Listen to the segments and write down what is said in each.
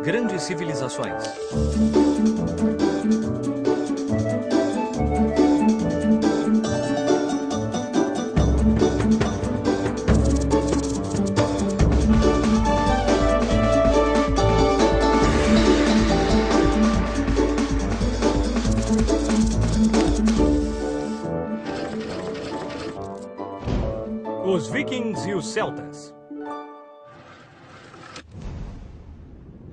Grandes civilizações. Os vikings e os celtas.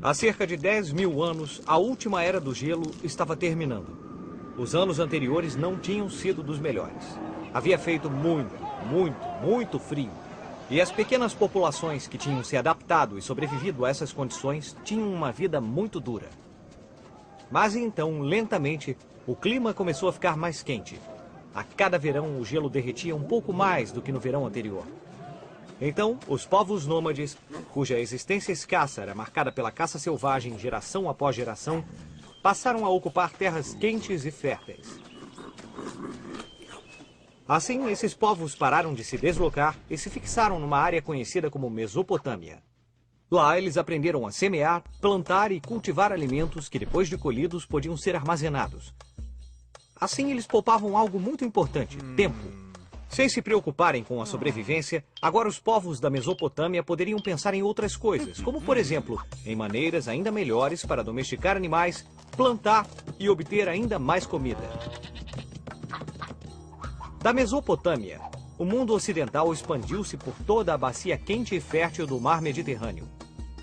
Há cerca de 10 mil anos, a última era do gelo estava terminando. Os anos anteriores não tinham sido dos melhores. Havia feito muito frio. E as pequenas populações que tinham se adaptado e sobrevivido a essas condições tinham uma vida muito dura. Mas então, lentamente, o clima começou a ficar mais quente. A cada verão, o gelo derretia um pouco mais do que no verão anterior. Então, os povos nômades, cuja existência escassa era marcada pela caça selvagem geração após geração, passaram a ocupar terras quentes e férteis. Assim, esses povos pararam de se deslocar e se fixaram numa área conhecida como Mesopotâmia. Lá, eles aprenderam a semear, plantar e cultivar alimentos que, depois de colhidos, podiam ser armazenados. Assim, eles poupavam algo muito importante, tempo. Sem se preocuparem com a sobrevivência, agora os povos da Mesopotâmia poderiam pensar em outras coisas, como, por exemplo, em maneiras ainda melhores para domesticar animais, plantar e obter ainda mais comida. Da Mesopotâmia, o mundo ocidental expandiu-se por toda a bacia quente e fértil do mar Mediterrâneo.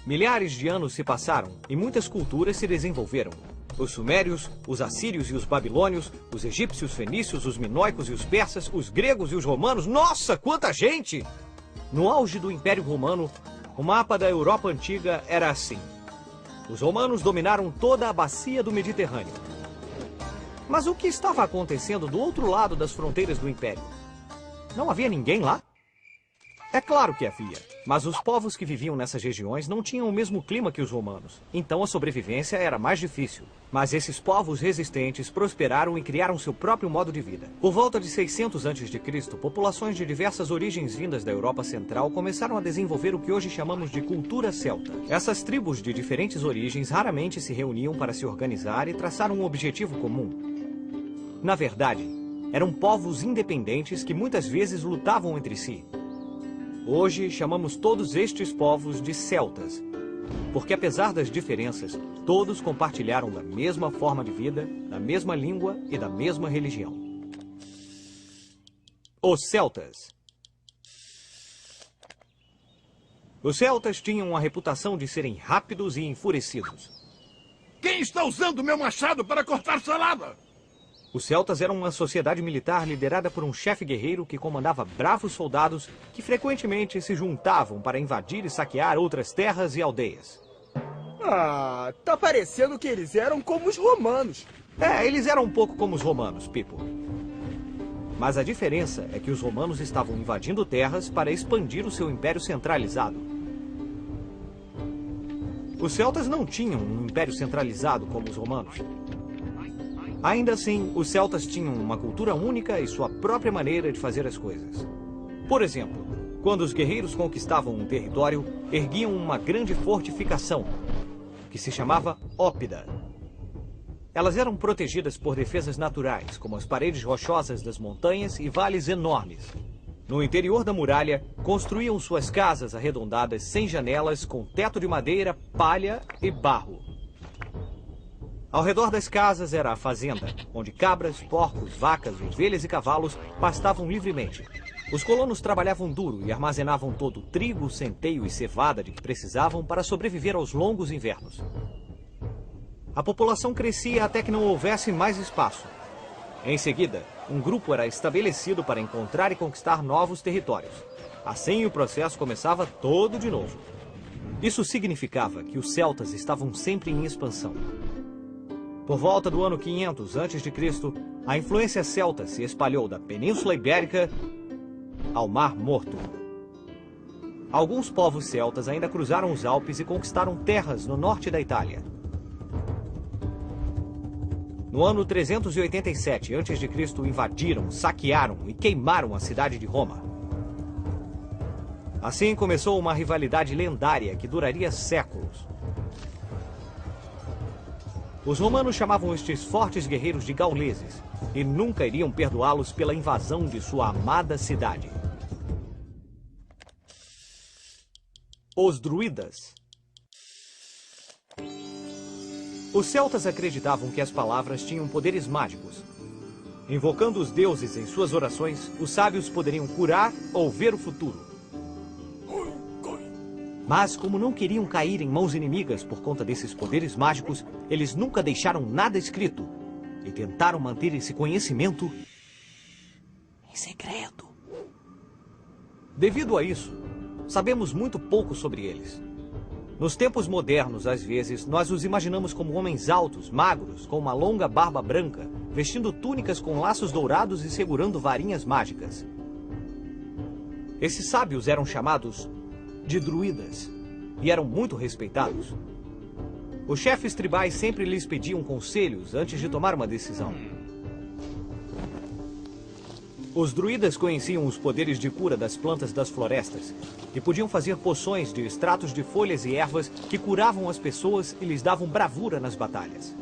Milhares de anos se passaram e muitas culturas se desenvolveram. Os sumérios, os assírios e os babilônios, os egípcios, fenícios, os minoicos e os persas, os gregos e os romanos. Nossa, quanta gente! No auge do Império Romano, o mapa da Europa Antiga era assim. Os romanos dominaram toda a bacia do Mediterrâneo. Mas o que estava acontecendo do outro lado das fronteiras do Império? Não havia ninguém lá? É claro que havia, mas os povos que viviam nessas regiões não tinham o mesmo clima que os romanos, então a sobrevivência era mais difícil. Mas esses povos resistentes prosperaram e criaram seu próprio modo de vida. Por volta de 600 a.C., populações de diversas origens vindas da Europa Central começaram a desenvolver o que hoje chamamos de cultura celta. Essas tribos de diferentes origens raramente se reuniam para se organizar e traçar um objetivo comum. Na verdade, eram povos independentes que muitas vezes lutavam entre si. Hoje, chamamos todos estes povos de celtas, porque apesar das diferenças, todos compartilharam da mesma forma de vida, da mesma língua e da mesma religião. Os celtas. Os celtas tinham a reputação de serem rápidos e enfurecidos. Quem está usando meu machado para cortar salada? Os celtas eram uma sociedade militar liderada por um chefe guerreiro que comandava bravos soldados que frequentemente se juntavam para invadir e saquear outras terras e aldeias. Ah, tá parecendo que eles eram como os romanos. É, eles eram um pouco como os romanos, Pipo. Mas a diferença é que os romanos estavam invadindo terras para expandir o seu império centralizado. Os celtas não tinham um império centralizado como os romanos. Ainda assim, os celtas tinham uma cultura única e sua própria maneira de fazer as coisas. Por exemplo, quando os guerreiros conquistavam um território, erguiam uma grande fortificação, que se chamava Ópida. Elas eram protegidas por defesas naturais, como as paredes rochosas das montanhas e vales enormes. No interior da muralha, construíam suas casas arredondadas sem janelas, com teto de madeira, palha e barro. Ao redor das casas era a fazenda, onde cabras, porcos, vacas, ovelhas e cavalos pastavam livremente. Os colonos trabalhavam duro e armazenavam todo o trigo, centeio e cevada de que precisavam para sobreviver aos longos invernos. A população crescia até que não houvesse mais espaço. Em seguida, um grupo era estabelecido para encontrar e conquistar novos territórios. Assim, o processo começava todo de novo. Isso significava que os celtas estavam sempre em expansão. Por volta do ano 500 a.C., a influência celta se espalhou da Península Ibérica ao Mar Morto. Alguns povos celtas ainda cruzaram os Alpes e conquistaram terras no norte da Itália. No ano 387 a.C., invadiram, saquearam e queimaram a cidade de Roma. Assim começou uma rivalidade lendária que duraria séculos. Os romanos chamavam estes fortes guerreiros de gauleses e nunca iriam perdoá-los pela invasão de sua amada cidade. Os druidas. Os celtas acreditavam que as palavras tinham poderes mágicos. Invocando os deuses em suas orações, os sábios poderiam curar ou ver o futuro. Mas, como não queriam cair em mãos inimigas por conta desses poderes mágicos, eles nunca deixaram nada escrito e tentaram manter esse conhecimento em segredo. Devido a isso, sabemos muito pouco sobre eles. Nos tempos modernos, às vezes, nós os imaginamos como homens altos, magros, com uma longa barba branca, vestindo túnicas com laços dourados e segurando varinhas mágicas. Esses sábios eram chamados de druidas e eram muito respeitados. Os chefes tribais sempre lhes pediam conselhos antes de tomar uma decisão. Os druidas conheciam os poderes de cura das plantas das florestas e podiam fazer poções de extratos de folhas e ervas que curavam as pessoas e lhes davam bravura nas batalhas.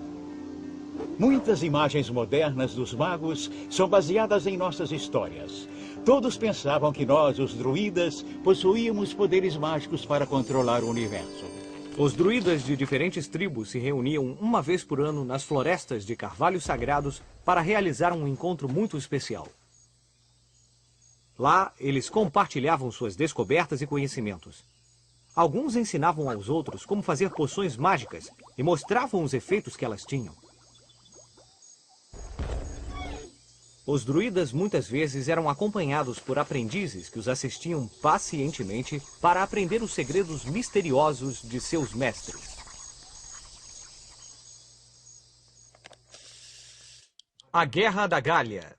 Muitas imagens modernas dos magos são baseadas em nossas histórias. Todos pensavam que nós, os druidas, possuíamos poderes mágicos para controlar o universo. Os druidas de diferentes tribos se reuniam uma vez por ano nas florestas de carvalhos sagrados para realizar um encontro muito especial. Lá, eles compartilhavam suas descobertas e conhecimentos. Alguns ensinavam aos outros como fazer poções mágicas e mostravam os efeitos que elas tinham. Os druidas muitas vezes eram acompanhados por aprendizes que os assistiam pacientemente para aprender os segredos misteriosos de seus mestres. A Guerra da Gália.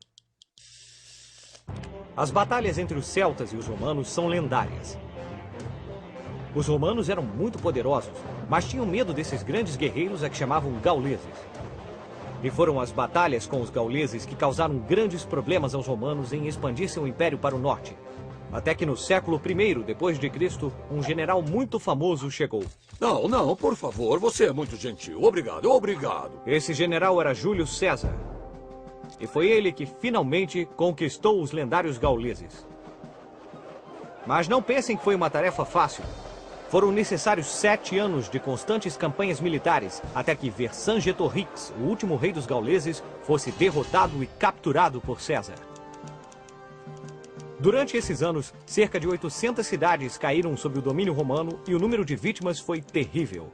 As batalhas entre os celtas e os romanos são lendárias. Os romanos eram muito poderosos, mas tinham medo desses grandes guerreiros a que chamavam gauleses. E foram as batalhas com os gauleses que causaram grandes problemas aos romanos em expandir seu império para o norte. Até que no século I depois de Cristo, um general muito famoso chegou. Não, por favor, você é muito gentil. Obrigado, obrigado. Esse general era Júlio César. E foi ele que finalmente conquistou os lendários gauleses. Mas não pensem que foi uma tarefa fácil. Foram necessários 7 anos de constantes campanhas militares até que Vercingetorix, o último rei dos gauleses, fosse derrotado e capturado por César. Durante esses anos, cerca de 800 cidades caíram sob o domínio romano e o número de vítimas foi terrível.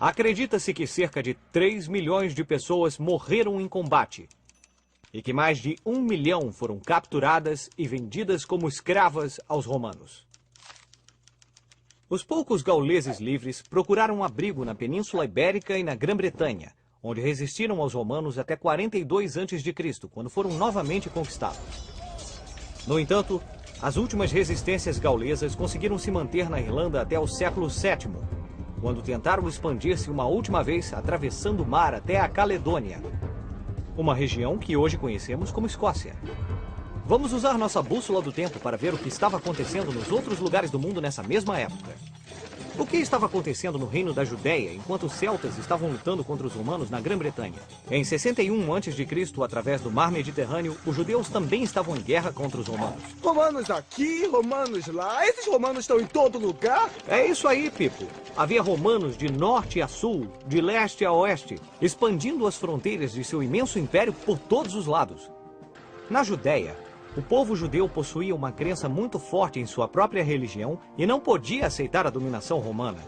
Acredita-se que cerca de 3 milhões de pessoas morreram em combate e que mais de 1 milhão foram capturadas e vendidas como escravas aos romanos. Os poucos gauleses livres procuraram abrigo na Península Ibérica e na Grã-Bretanha, onde resistiram aos romanos até 42 a.C., quando foram novamente conquistados. No entanto, as últimas resistências gaulesas conseguiram se manter na Irlanda até o século VII, quando tentaram expandir-se uma última vez atravessando o mar até a Caledônia, uma região que hoje conhecemos como Escócia. Vamos usar nossa bússola do tempo para ver o que estava acontecendo nos outros lugares do mundo nessa mesma época. O que estava acontecendo no reino da Judéia enquanto os celtas estavam lutando contra os romanos na Grã-Bretanha? Em 61 a.C., através do mar Mediterrâneo, os judeus também estavam em guerra contra os romanos. Romanos aqui, romanos lá. Esses romanos estão em todo lugar? É isso aí, Pipo. Havia romanos de norte a sul, de leste a oeste, expandindo as fronteiras de seu imenso império por todos os lados. Na Judéia, o povo judeu possuía uma crença muito forte em sua própria religião e não podia aceitar a dominação romana.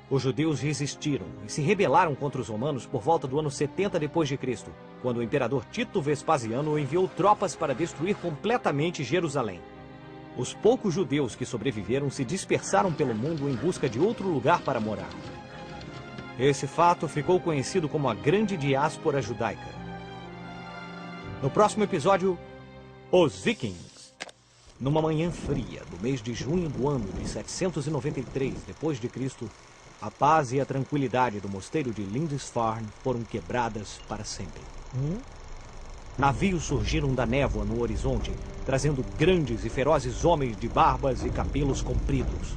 Os judeus resistiram e se rebelaram contra os romanos por volta do ano 70 d.C., quando o imperador Tito Vespasiano enviou tropas para destruir completamente Jerusalém. Os poucos judeus que sobreviveram se dispersaram pelo mundo em busca de outro lugar para morar. Esse fato ficou conhecido como a Grande Diáspora Judaica. No próximo episódio, os Vikings. Numa manhã fria do mês de junho do ano de 793 d.C., a paz e a tranquilidade do mosteiro de Lindisfarne foram quebradas para sempre. navios surgiram da névoa no horizonte, trazendo grandes e ferozes homens de barbas e cabelos compridos.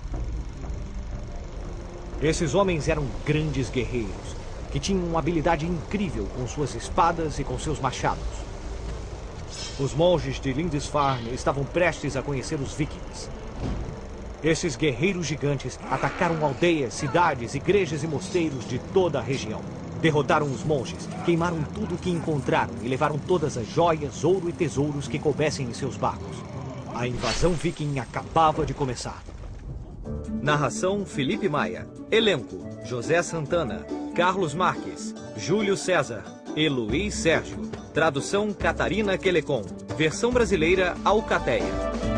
Esses homens eram grandes guerreiros, que tinham uma habilidade incrível com suas espadas e com seus machados. Os monges de Lindisfarne estavam prestes a conhecer os vikings. Esses guerreiros gigantes atacaram aldeias, cidades, igrejas e mosteiros de toda a região. Derrotaram os monges, queimaram tudo o que encontraram e levaram todas as joias, ouro e tesouros que coubessem em seus barcos. A invasão viking acabava de começar. Narração: Felipe Maia. Elenco: José Santana, Carlos Marques, Júlio César e Luiz Sérgio. Tradução: Catarina Quelecon. Versão brasileira: Alcateia.